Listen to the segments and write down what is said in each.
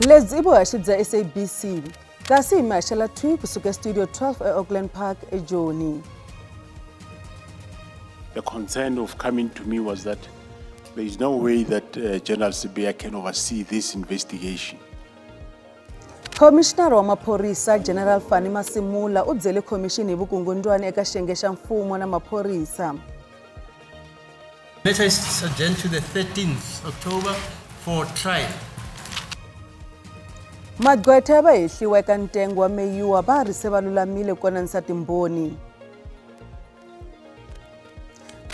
Lezibo ashidza SABC. Kasi imashela twi kusuka Studio 12 Auckland Park eJoni. The concern of coming to me was that there is no way that General Sibiya can oversee this investigation. Commissioner wa maphorisa General Fani Masimula u byele commission hi vukungundwani eka xiyenge xa mfumo na maphorisa. Matter is adjourned to the 13th October for trial. Magqwetha va hehliwa eka ntengo wa meyiwa va ri se va lulamile ku konanisa timbhoni.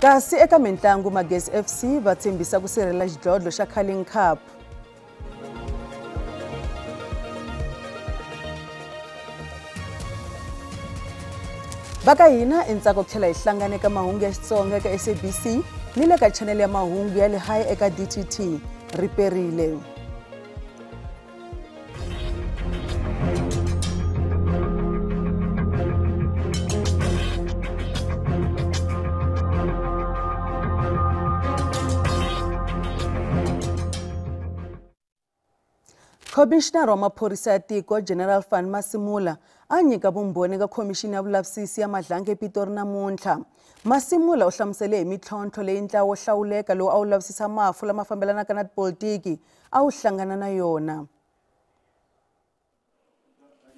Kasi eka mitlangu Magesi FC va tshembisa ku sirhelela xidlodlo xa Carling Cup. Baka hina endzhaku tlhela hi hlangana eka mahungu ya Xitsonga eka SABC ni le ka channel ya mahungu ya le High eka DTT riperile. Commissioner wa maphorisa ya tiko General Fani Masimula a nyika vumbhoni ka Khomixini ya Vulavisisi ya Madlange ePitori namuntlha. Masimula u hlamusele hi mitlhontlho leyi ntlawa wo hlawuleka lowu a wu lavisisa mafu lama fambelanaka na tipolitiki a wu hlangana na yona.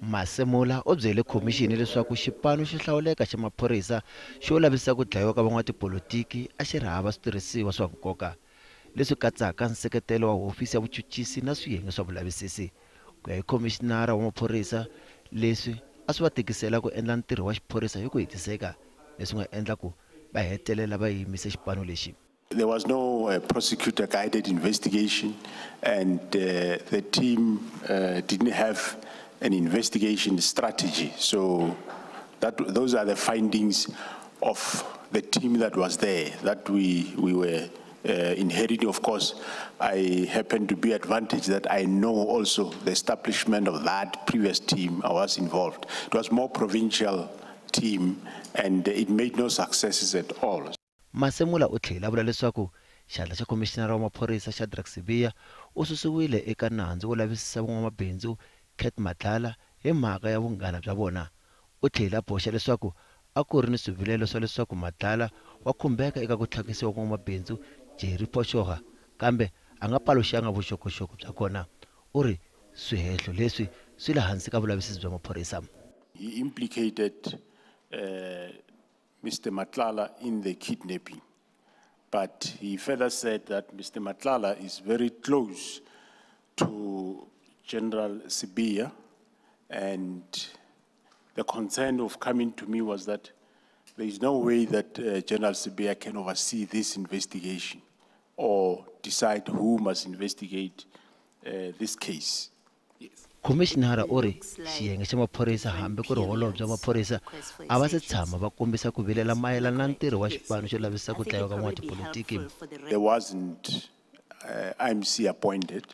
Masimula u byele khomixini leswaku xipano xo hlawuleka xa maphorisa xo lavisisa ku dlayiwa ka van'watipolitiki a xi ri hava switirhisiwa swa nkoka leswi katsaka nseketelo wa hofisi ya vuchuchisi na swiyenge swa vulavisisi. Ku ya hi khomishinara wa maphorisa, leswi a swi va tikisela ku endla ntirho wa xiphorisa hi ku hetiseka, leswi nga endla ku va hetelela va yimise xipano lexi. There was no prosecutor guided investigation, and the team didn't have an investigation strategy. So those are the findings of the team that was there, that we were inheriting. Of course, I happen to be advantaged that I know also the establishment of that previous team. I was involved. It was more provincial team, and it made no successes at all. Masimula u tlhela vula leswaku xandla xa Commissioner wa maphorisa Shadrack Sibiya u susiwile eka nandzu wo lavisisa van'wamabindzu Kate Matlala hi mhaka ya vunghana bya vona. U tlhela boxa leswaku a ku ri ni swivilelo swa leswaku Matlala wa khumbeka eka ku tlhakisiwa van'wamabindzu Jerry Poshoga, kambe a nga paluxanga vuxokoxoko bya kona. U ri swihehlo leswi swi le hansi ka vulavisisi bya maphorisa. He implicated Mr. Matlala in the kidnapping, but he further said that Mr. Matlala is very close to General Sibiya, and the concern of coming to me was that there is no way that General Sibiya can oversee this investigation or decide who must investigate this case. Yes. Commissioner uri xiyenge xa maphorisa hambi ku ri holobye bya maphorisa a va se tshama va kombisa ku vilela mayelana na ntirho wa xipano xo lavisisa ku dlayiwa ka n'watipolitiki. There wasn't IMC appointed,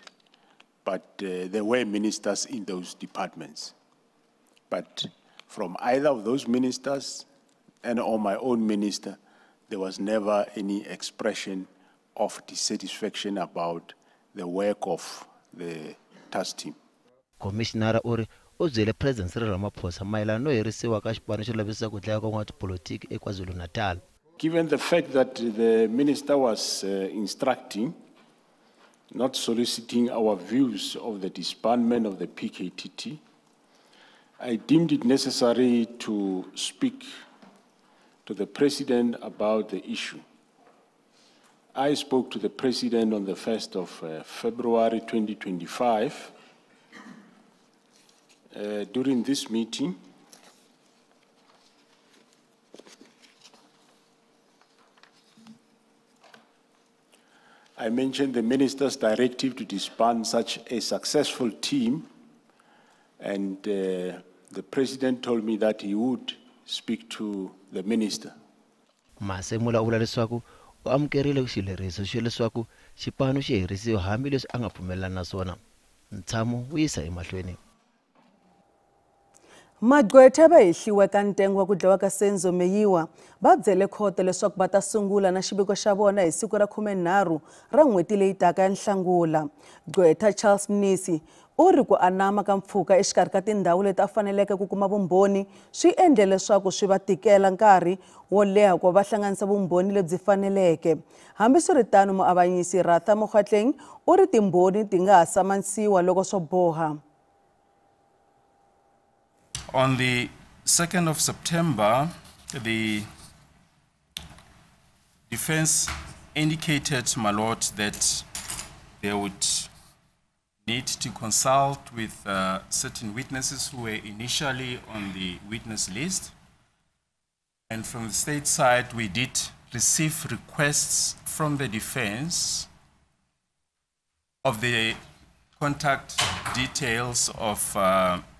but there were ministers in those departments. But from either of those ministers and or my own minister, there was never any expression of dissatisfaction about the work of the task team. Commissioner uri u byele President Cyril Ramaphosa mayelana no herisiwa ka xipano xo lavisisa ku dlayiwa ka n'watipolitiki eKwaZulu-Natal. Given the fact that the minister was instructing, not soliciting our views of the disbandment of the PKTT, I deemed it necessary to speak to the President about the issue. I spoke to the President on the 1st of February 2025. During this meeting, I mentioned the Minister's directive to disband such a successful team, and the President told me that he would speak to the Minister. Masimula u vula leswaku u amukerile xileriso xo leswaku xipano xi herisiwa hambi leswi a nga pfumelelani na swona. Ntshamo wu yisa emahlweni. Magqwetha va hehliwa eka ntengo wa ku dlayiwa ka Senzo Meyiwa va byele khoto leswaku va ta sungula na xiviko xa vona hi siku ra 13 ra n'hweti leyi taka ya Nhlangula. Gqwetha Charles Mnisi u ri ku anama ka mpfhuka exikarhi ka tindhawu leti a faneleke ku kuma vumbhoni swi endle leswaku swi va tikela nkarhi wo leha ku va hlanganisa vumbhoni lebyi faneleke. Hambiswiritano muavanyisi Ratha Mokgotleng u ri timbhoni ti nga ha samanisiwa loko swo boha. On the 2nd of September, the defense indicated, my lord, that they would need to consult with certain witnesses who were initially on the witness list. And from the state side, we did receive requests from the defense of the contact details of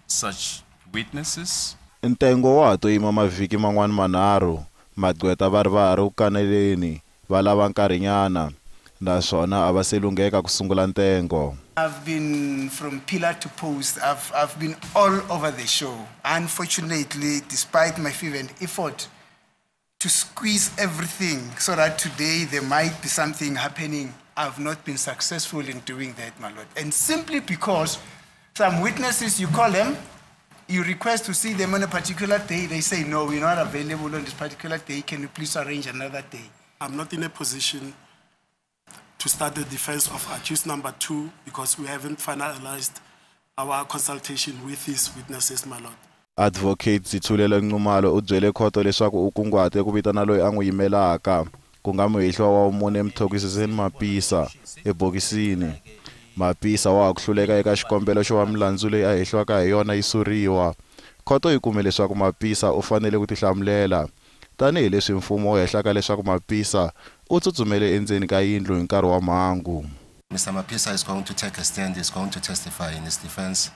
such witnesses. Ntengo wa to yima mavhiki man'wana manharhu magqweta va ri ku kaneleni va lava nkarhinyana naswona a va se lungheka ku sungula ntengo. I've been from pillar to post. I've been all over the show. Unfortunately, despite my fervent effort to squeeze everything so that today there might be something happening, I've not been successful in doing that, my lord. And simply because some witnesses, you call them, you request to see them on a particular day, they say, no, we're not available on this particular day. Can you please arrange another day? I'm not in a position to start the defense of accused number 2 because we haven't finalized our consultation with these witnesses, my lord. Advocate Zitulelo Nxumalo u byele khoto leswaku u kunguhate ku vitana loyi a n'wi yimelaka ku nga muhehliwa wa vumune Mthokisiseni Mapisa ebokisini. Mapisa wa ku hluleka eka xikombelo xo va milandzu leyi a hehliwaka hi yona yi suriwa. Khoto yi kume leswaku Mapisa u fanele ku tihlamulela tanihi leswi mfumo wo hehlaka leswaku Mapisa u tsutsumele endzeni ka yindlu hi nkarhi wa mhangu. Mr. Mapisa is going to take a stand, is going to testify in his defense.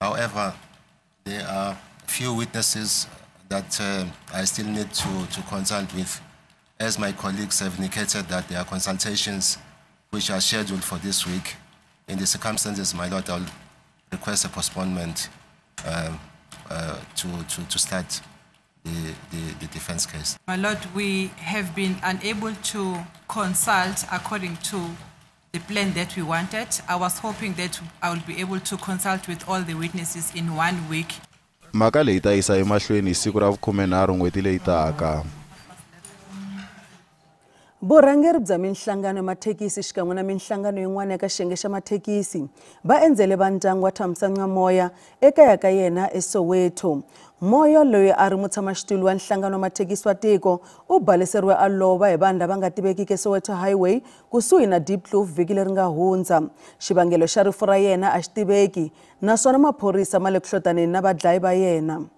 However, there are few witnesses that I still need to consult with. As my colleagues have indicated that there are consultations which are scheduled for this week. In the circumstances, my lord, I'll request a postponement to start the defense case. My lord, we have been unable to consult according to the plan that we wanted. I was hoping that I will be able to consult with all the witnesses in 1 week. Mhaka leyi ta yisa emahlweni hi siku ra vu-13 n'hweti leyi taka. Burhangeri bya minhlangano ya mathekisi xikan'we na minhlangano yin'wana eka xiyenge xa mathekisi va endzele va ndyangu wa Thamsanqa Moya ekaya ka yena eSoweto. Moya loyi a ri mutshamaxitulu wa nhlangano wa mathekisi wa tiko u baleseriwe a lova hi vanhu lava nga tivekiki eSoweto Highway kusuhi na Diepkloof vhiki leri nga hundza. Xivangelo xa rifu ra yena a xi tiveki naswona maphorisa ma le ku hlotaneni na vadlayi va yena.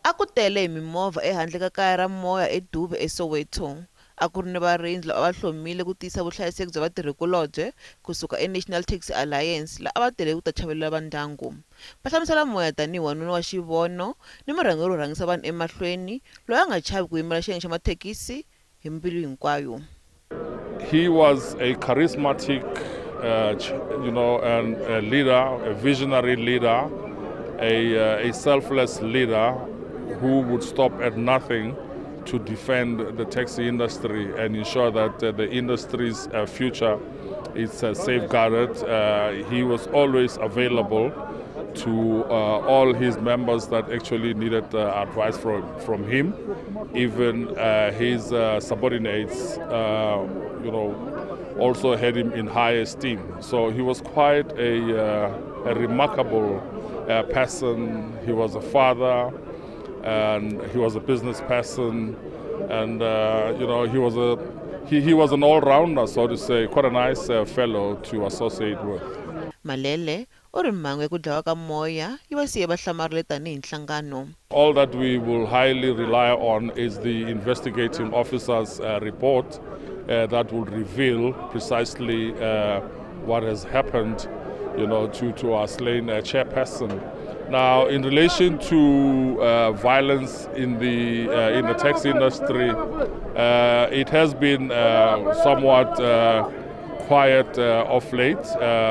A ku tele hi mimovha ehandle ka kaya ra Moya eDube eSoweto. A ku ri ni varindzi lava va hlomile ku tiyisa vuhlayiseki bya vatirhikulobye kusuka eNational Taxi Alliance la a va tele ku ta chavelela va ndyangu. Va hlamusela Moya tanihi wanuna wa xivono ni murhangeri wo rhangisa vanhu emahlweni loyi a nga chavi ku yimela xiyenge xa mathekisi hi mbilu hinkwayo. He was a charismatic, and a leader, a visionary leader, a selfless leader who would stop at nothing to defend the taxi industry and ensure that the industry's future is safeguarded. He was always available to all his members that actually needed advice from him. Even his subordinates, also had him in high esteem. So he was quite a remarkable person. He was a father, and he was a business person, and he was an all-rounder, so to say, quite a nice fellow to associate with. Malele u ri mhangu ya ku dlawa ka Moya yi va siye va hlamarile tanihi nhlangano. All that we will highly rely on is the investigating officer's report that will reveal precisely what has happened, to our slain chairperson. Now, in relation to violence in the taxi industry, it has been somewhat quiet of late.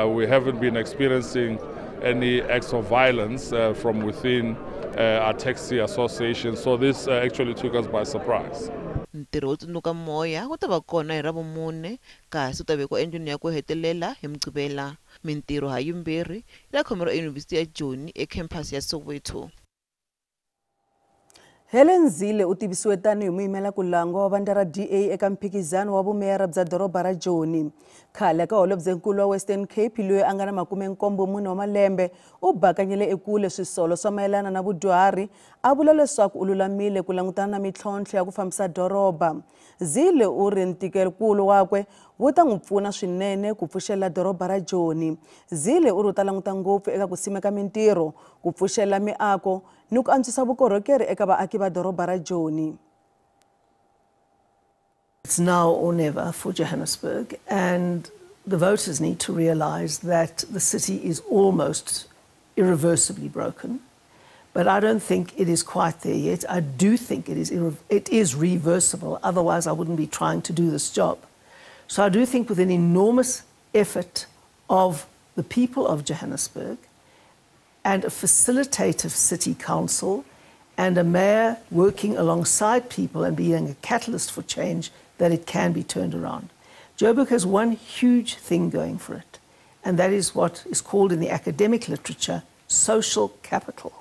We haven't been experiencing any acts of violence from within our taxi association, so this actually took us by surprise. ntirho wo tsundzuka moya wu ta va kona hi Ravumune kasi wu ta vekiwa endlwini ya ku hetelela hi Mugqivela. Mintirho hayimbirhi yi ta khomeriwa eYunivhesiti ya Joni ecampus ya Soweto. Helen Zille u tivisiwe tanihi muyimela kulangwa wa vandla ra DA eka mphikizano wa vumeyara bya doroba ra Joni. Khale ka holobyenkulu wa Western Cape loyi a nga na 74 wa malembe u bakanyele ekule swisolo swa mayelana na vudyuhari a vula leswaku u lulamile ku langutana na mitlhontlho ya ku fambisa doroba. Zille u ri ntikelo wakwe wu ta n'wi pfuna swinene ku pfuxela doroba ra Joni. Zille u ri u ta languta ngopfu eka ku simeka mintirho, ku pfuxela miako ni ku antswisa vukorhokeri eka vaaki va doroba ra Joni. It's now or never for Johannesburg, and the voters need to realize that the city is almost irreversibly broken. But I don't think it is quite there yet. I do think it is reversible, otherwise I wouldn't be trying to do this job. So I do think with an enormous effort of the people of Johannesburg and a facilitative city council and a mayor working alongside people and being a catalyst for change, that it can be turned around. Joburg has one huge thing going for it, and that is what is called in the academic literature social capital.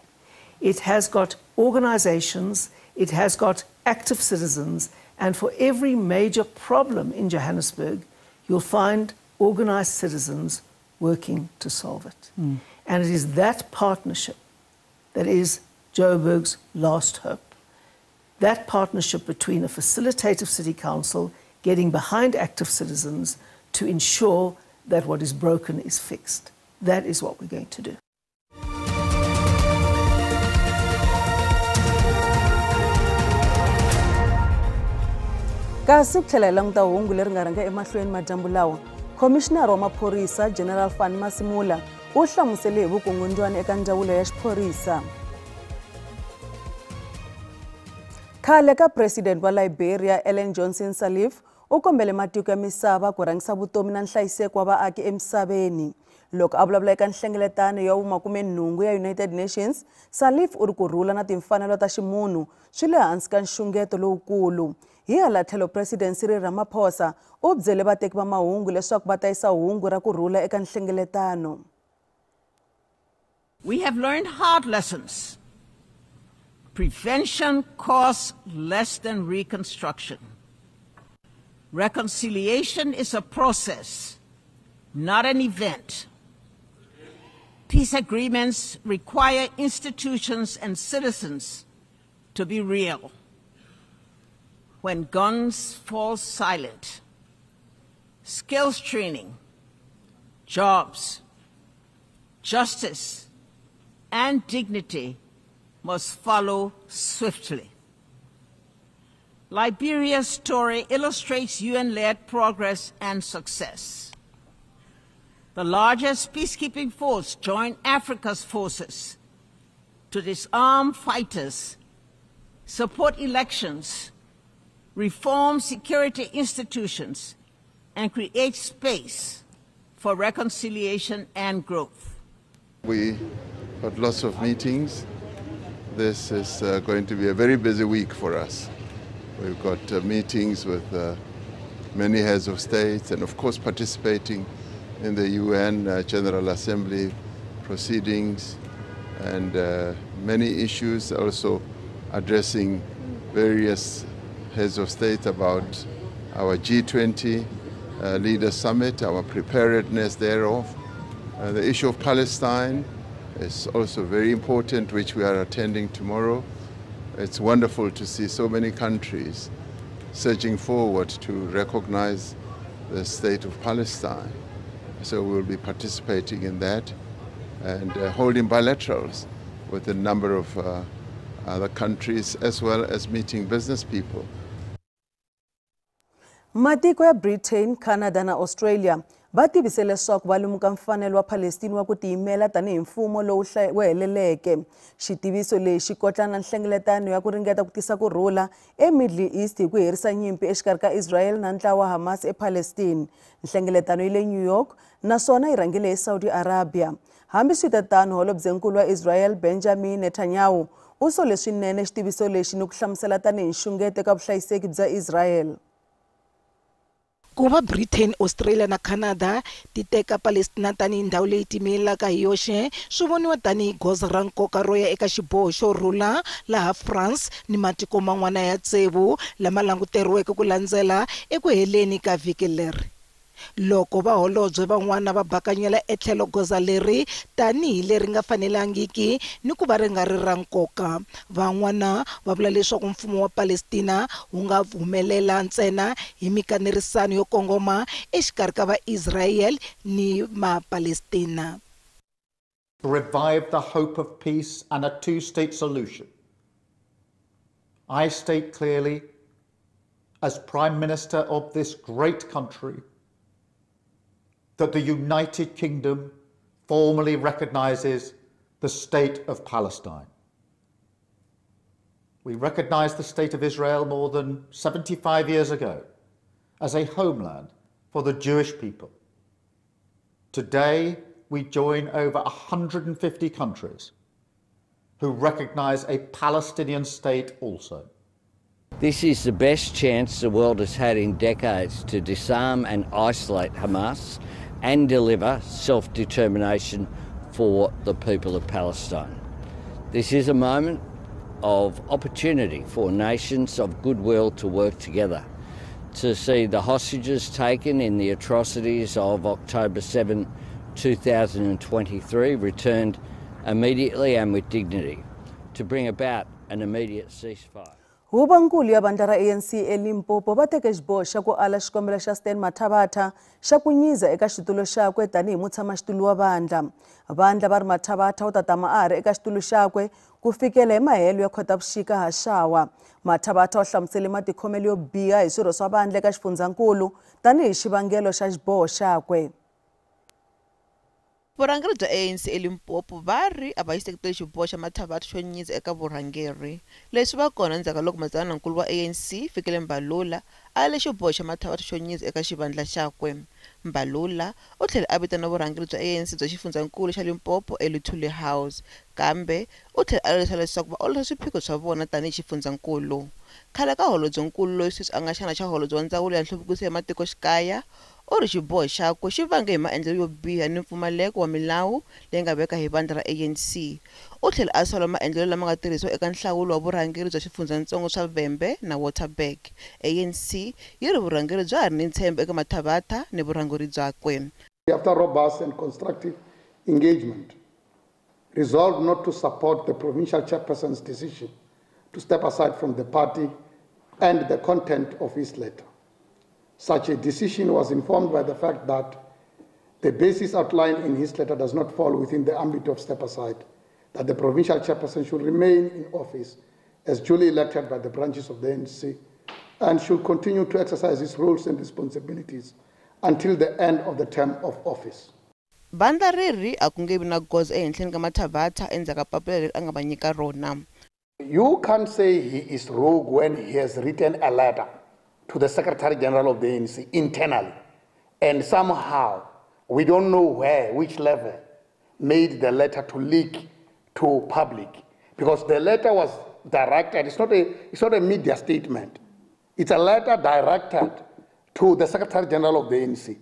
It has got organizations, it has got active citizens, and for every major problem in Johannesburg, you'll find organized citizens working to solve it. And it is that partnership that is Joburg's last hope. That partnership between a facilitative city council getting behind active citizens to ensure that what is broken is fixed. That is what we're going to do. Kasi kuthlela languta hungu leri nga rhanga emahlweni madyambu lawa, Commissioner wa maphorisa General Van Masimula u hlamusele hi vukungundzwana eka ndzawulo ya xiphorisa. Khale ka President wa Liberia Ellen Johnson Sirleaf u kombele matiko ya misava ku rhangisa vutomi na nhlayiseko wa vaaki emisaveni. Loko a vulavula eka nhlengeletano ya vu-80 ya United Nations, Sirleaf u ri ku rhula na timfanelo ta ximunhu swi le hansi ka nxungeto lowukulu. Hi hala tlhelo President Cyril Ramaphosa u byele vateki va mahungu leswaku va ta yisa hungu ra ku rhula eka nhlengeletano. We have learned hard lessons. Prevention costs less than reconstruction. Reconciliation is a process, not an event. Peace agreements require institutions and citizens to be real. When guns fall silent, skills training, jobs, justice, and dignity must follow swiftly. Liberia's story illustrates UN-led progress and success. The largest peacekeeping force joined Africa's forces to disarm fighters, support elections, reform security institutions, and create space for reconciliation and growth. We got lots of meetings. This is going to be a very busy week for us. We've got meetings with many heads of states and of course participating in the UN General Assembly proceedings and many issues, also addressing various heads of state about our G20 Leaders Summit, our preparedness thereof. The issue of Palestine is also very important, which we are attending tomorrow. It's wonderful to see so many countries surging forward to recognize the state of Palestine. So we'll be participating in that and holding bilaterals with a number of other countries, as well as meeting business people. Matiko ya Britain, Canada na Australia va tivise leswaku va lemuka mfanelo wa Palestine wa ku tiyimela tanihi mfumo lowu heleleke. Xitiviso lexi kotlana na nhlengeletano ya ku ringeta ku tisa kurhula eMiddle East hi ku herisa nyimpi exikarhi ka Israel na ntlawa wa Hamas ePalestine. Nhlengeletano yi le New York naswona yi rhangele eSaudi Arabia. Hambi switetano holobyenkulu wa Israel Benjamin Netanyahu u sole swinene xitiviso lexi ni ku hlamusela tanihi nxungeto ka vuhlayiseki bya Israel. Kuva Britain, Australia na Canada ti teka Palestina tanihi ndhawu leyi tiyimelaka hi yoxe swi voniwa tanihi goza ra nkoka ro ya eka xiboho xo rhula laha France ni matiko man'wana ya tsevu lama languteriweke ku landzela eku heleni ka vhiki leri. Loko vaholobye van'wana va bakanyela etlhelo goza leri tanihi leri nga fanelangiki ni ku va ri nga ri ra nkoka, van'wana va vula leswaku mfumo wa Palestina wu nga humelela ntsena hi mikanerisano yo kongoma exikarhi ka va-Israel ni ma-Palestina. Revive the hope of peace and a two-state solution. I state clearly, as Prime Minister of this great country, that the United Kingdom formally recognises the state of Palestine. We recognised the state of Israel more than 75 years ago as a homeland for the Jewish people. Today, we join over 150 countries who recognise a Palestinian state also. This is the best chance the world has had in decades to disarm and isolate Hamas and deliver self-determination for the people of Palestine. This is a moment of opportunity for nations of goodwill to work together, to see the hostages taken in the atrocities of October 7, 2023 returned immediately and with dignity, to bring about an immediate ceasefire. Hubankulu ya bandla ra ANC eLimpopo va teke xiboho xa ku ala xikombelo xa Stan Mathabatha xa ku nyiza eka xitulu xakwe tanihi mutshamaxitulu wa bandla. Bandla va ri Mathabatha u ta tama a ri eka xitulu xakwe ku fikela hi mahelo ya Khotavuxika ha Shawa. Mathabatha u hlamusele matikhomelo yo biha hi swirho swa bandla eka xifundzankulu tanihi xivangelo xa xiboho xakwe. Vurhangeri bya ANC eLimpopo va ri a va yiseketeli xiboho xa Mathabatha xo nyiza eka vurhangeri. Leswi va kona ndzhaku loko madzanankulu wa ANC Fikile Mbalula a le xiboho xa Mathabatha xo nyiza eka xivandla xakwe. Mbalula u tlhela a vitana vurhangeri bya ANC bya xifundzankulu xa Limpopo eLuthuli House, kambe u tlhela a lerisa leswaku va ololoxa swiphiqo swa vona tanihi xifundzankulu. Khale ka holobyenkulu loyi sweswi a nga xana xa holobye wa ndzawulo ya nhluvukiso ya matikoxikaya u ri xiboho xakwe xi vange hi maendlelo yo biha ni mpfumaleko wa milawu leyi nga veka hi vandla ra ANC. U tlhela a sola maendlelo lama nga tirhisiwa eka nhlawulo wa vurhangeri bya xifundzatsongo swa Vhembe na Waterberg. ANC yi ri vurhangeri bya ha ri ni ntshembo eka Mathabatha ni vurhangeri byakwe. After robust and constructive engagement, resolved not to support the provincial chairperson's decision to step aside from the party and the content of his letter. Such a decision was informed by the fact that the basis outlined in his letter does not fall within the ambit of step aside, that the provincial chairperson should remain in office as duly elected by the branches of the ANC and should continue to exercise his roles and responsibilities until the end of the term of office. Bandla riri a ku nge vi na goza ehenhleni ka Mathabatha endzhaku ka papila leri a nga va nyika rona. You can't say he is rogue when he has written a letter to the Secretary General of the ANC internally, and somehow we don't know which level made the letter to leak to public, because the letter was directed. It's not a media statement. It's a letter directed to the Secretary General of the ANC,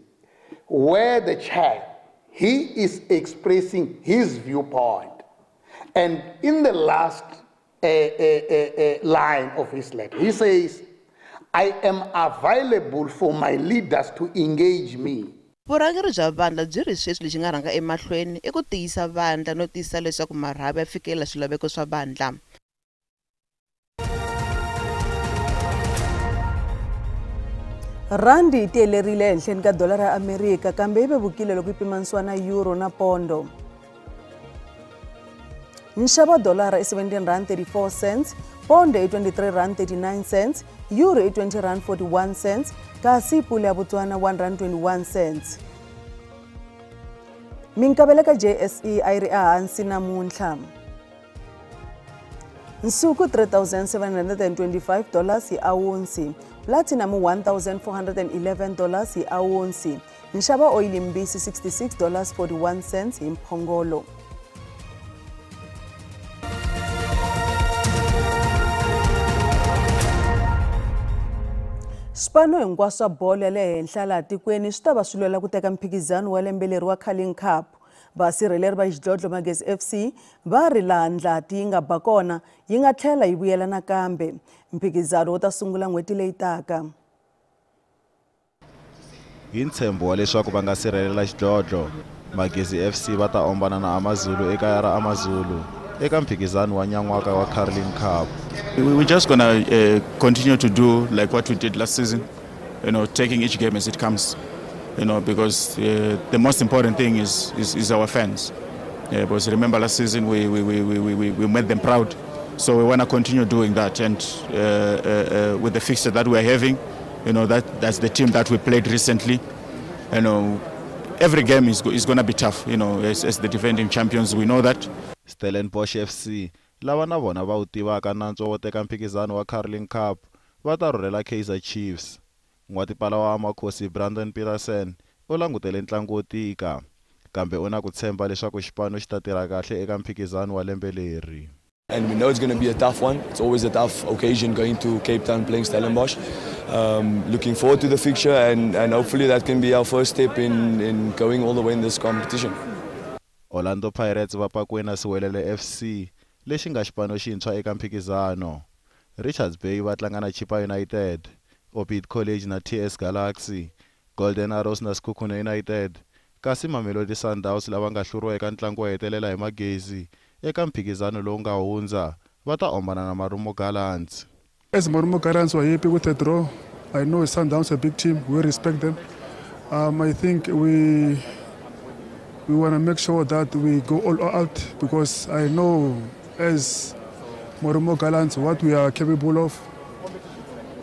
where the chair, he is expressing his viewpoint, and in the last line of his letter, he says, I am available for my leaders to engage me. Vurhangeri bya vandla byi ri sweswi lexi nga rhanga emahlweni i ku tiyisa vandla no tiyisa leswaku marhavi ya fikelela swilaveko swa vandla. Randi yi tiyelerile ehenhleni ka dolara ya Amerika kambe yi vevukile loko yi pimanisiwa na euro na pondo. Nxavo dolara i 17.34 cents, pondo i 23.39 cents, euro i 20.41 cents, kasi pula ya Botswana 1.21 cents. Minkavelo ka JSE a yi ri ehansi namuntlha. Nsuku $3,725 hi awunsi, platinum $1,411 hi awunsi, nxavo oil mbisi $66.41 hi mphongolo. Swipano hinkwaswo swa bolo ya le henhla laha tikweni swi ta va swi lwela ku teka mphikizano wa lembeleri wa Carling Cup. Vasirheleri va xidlodlo Magesi FC va ri laha ndlati yi nga ba kona yi nga tlhela yi vuyela nakambe. Mphikizano wu ta sungula n'hweti leyi taka. Hi ntshembo wa leswaku va nga sirhelela xidlodlo, Magesi FC va ta ombana na Amazulu ekaya ra Amazulu eka mphikizano wa nyan'waka wa Carling Cup. We're just going to continue to do like what we did last season, taking each game as it comes, because the most important thing is our fans. Because remember last season we made them proud, so we want to continue doing that. And with the fixture that we're having, that's the team that we played recently. Every game is going to be tough, as the defending champions, we know that. Stellenbosch FC lava na vona va wu tivaka nantswo wo teka mphikizano wa Carling Cup va ta rhurhela Kaizer Chiefs. N'watipala wa Amakhosi Brandon Petersen u langutele ntlangu wo tika, kambe u na ku tshemba leswaku xipano xi ta tirha kahle eka mphikizano wa lembe leri. And we know it's going to be a tough one. It's always a tough occasion going to Cape Town playing Stellenbosch. Looking forward to the fixture and hopefully that can be our first step in going all the way in this competition. Orlando Pirates va pakiwe na Siwelele FC lexi nga xipano xintshwa eka mphikizano. Richards Bay va tlanga na Chippa United, Orbit College na TS Galaxy, Golden Arrows na Sekhukhune United, kasi Mamelodi Sundowns lava nga hluriwa eka ntlangu wo hetelela hi Magezi eka mphikizano lowu nga hundza va ta ombana na Marumo Gallants. As Marumo Gallants were happy with the draw. I know Sundowns a big team, we respect them. I think we want to make sure that we go all out, because I know as Marumo Gallants what we are capable of.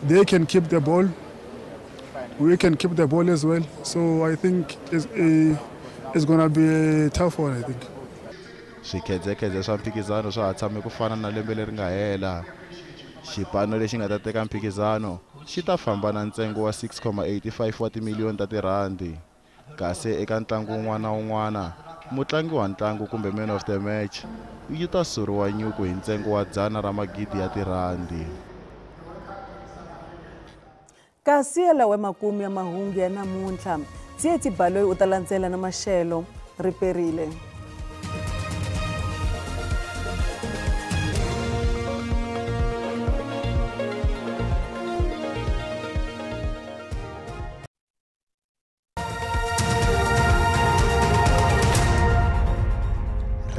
They can keep the ball, we can keep the ball as well. So I think it's going to be a tough one, I think. Swikhedzekhedze swa mphikizano swa ha tshame ku fana na lembe leri nga hela. Xipano lexi nga ta teka mphikizano xi ta famba na ntsengo wa 6.85 wa timiliyoni ta tirhandi. Kasi eka ntlangu wun'wana na wun'wana mutlangi wa ntlangu kumbe man of the match yi ta suriwa nyuku hi ntsengo wa 100 ra magidi ya tirhandi. Kasi lawe makumi ya mahungu ya namuntlha, Tsietsi Baloyi u ta landzela na maxelo riperile.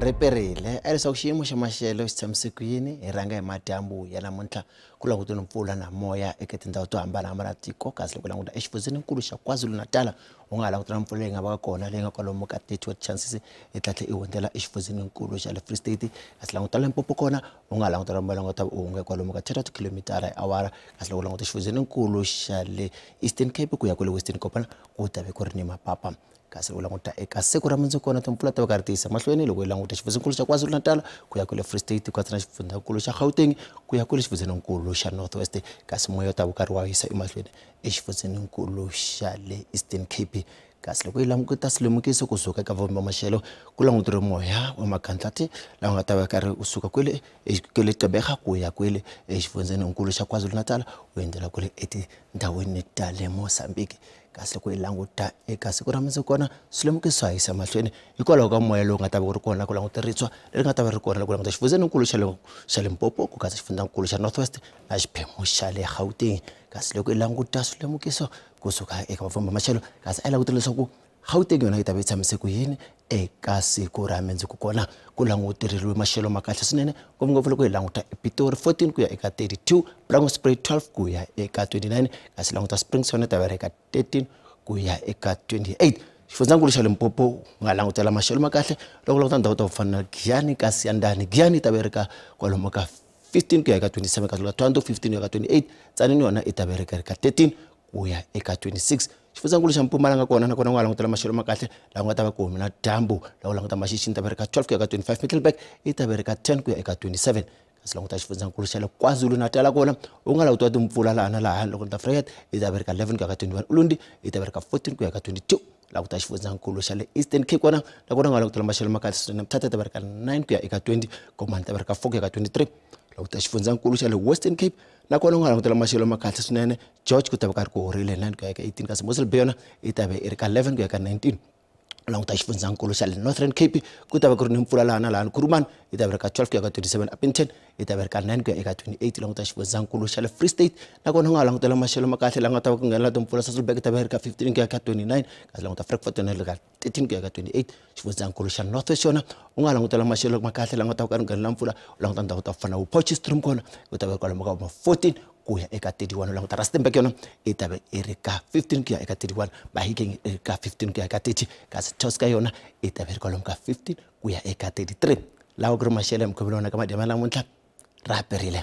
Riperile leswaku xiyimo xa maxelo xi tshamise ku yini hi rhanga hi madyambu ya namuntlha ku langutile mpfula na moya eka tindhawu to hambanahambana tiko. Kasi loko languta exifundzeninkulu xa KwaZulu-Natal u nga languta na mpfula leyi nga va kona leyi nga kwalomu ka 30 chances yi tlhela i hundzela exifundzeninkulu xa le Free State. Kasi languta Limpopo kona u nga languta na mbala ngota u nga kwalomu ka 30 km hi awara. Kasi loko languta exifundzeninkulu xa le Eastern Cape ku ya ku le Western Cape ku ta ve ku ri ni mapapa. Kasi u languta eka siku ra mundzuku na timpfula ta va karhi ti yisa mahlweni loko u languta xifundzeninkulu xa KwaZulu-Natal ku ya ku le Free State ku na xifundzeninkulu xa Gauteng ku ya ku le xifundzeninkulu xa North West. Kasi moya ta va karhi wa yisa emahlweni exifundzeninkulu xa le Eastern Cape. Kasi loko yi languta silemukiso kusuka eka vumba maxelo ku langutire moya wa makhandlati lawa nga ta va karhi u suka kwele Gqeberha ku ya kwele exifundzeninkulu xa KwaZulu-Natal u endlela kwele etindhawini ta le Mozambique. Kasi loko yi languta eka siku ra mundzuku kona swilemukiso a yisa mahlweni hikwalaho ka moya lowu nga ta va ku ri kona ku languta ritswa leri nga ta va ri kona loko languta xifundzeninkulu xa Limpopo ku katsa xifundzeninkulu xa North West na xiphemu xa le Gauteng. Kasi loko yi languta swilemukiso kusuka eka vafamba maxelo kasi a languta leswaku Gauteng yona yi ta va yi tshamiseke ku yini eka siku ra mundzuku kona ku languteriwe maxelo ma kahle swinene ngopfungopfu loko hi languta ePitori 14 ku ya eka 32, Blantyre 12 ku ya eka 29, kasi languta Springs yona ta va eka 13 ku ya eka 28. Xifundzeninkulu xa Limpopo nga langutela maxelo ma kahle loko languta ndhawu ta ku fana na Giyani kasi Yandani Giyani ta va eka kwalomu ka 15 ku ya eka 27, kasi loko Thohoyandou 15 ku ya eka 28, Tzaneen yona i ta va eka 13 ku ya eka 26. Xifundzeninkulu xa Mpumalanga kona na kona nga langutela maxelo ma kahle laha nga ta va ku humi na dyambu loko languta Maxixini ta va eka 12 ku ya eka 25, Middelburg yi ta va eka 10 ku ya eka 27. Kasi languta xifundzeninkulu xa le KwaZulu-Natal kona u nga langutiwa timpfula laha na laha loko ta Vryheid yi ta va eka 11 ku ya eka 21, Ulundi yi ta va eka 14 ku ya eka 22. Languta xifundzeninkulu xa le Eastern Cape kona na kona nga langutela maxelo ma kahle swinene, Mthatha ta va eka 9 ku ya eka 20, Komani ta va eka 4 ku ya eka 23. languta xifundzhankulu xa le Western Cape nakona u nga langutela maxelo ma kahle swinene George ku ta va karhi ku horile 9 ku ya ka 18 kasi Mosel Bay yona yi ta va yi ri ka 11 ku ya ka 19 languta xifundzhankulu xa le Northern Cape ku ta va ku ri ni mpfula laha Kuruman yi ta va ri ka 12 ku ya ka 27 Upington yi ta va ri ka 9 ku ya eka 28 languta xifundzhankulu xa le Free State nakona u nga langutela maxelo ma kahle la nga ta va ku nghenela timpfula Sasolburg yi ta va yi ri ka 15 ku ya ka 29 kasi languta Frankfurt yona yi ri ka 13 ku ya ka 28 xifundzhankulu xa North West yona u nga langutela maxelo ma kahle la nga ta va ku nghenela mpfula u languta ndhawu ta fana Potchefstroom kona ku ta va kwalomu ka 14 ku ya eka 31 languta Rustenburg yona yi ta va yi ri ka 15 ku ya eka 31 Mahikeng yi ri ka 15 ku ya eka 30 kasi Tosca yona yi ta va yi ri kwalomu ka 15 ku ya eka 33 lawa ku ri maxelo ya mukhuva lona ka madyama namuntlha ra perile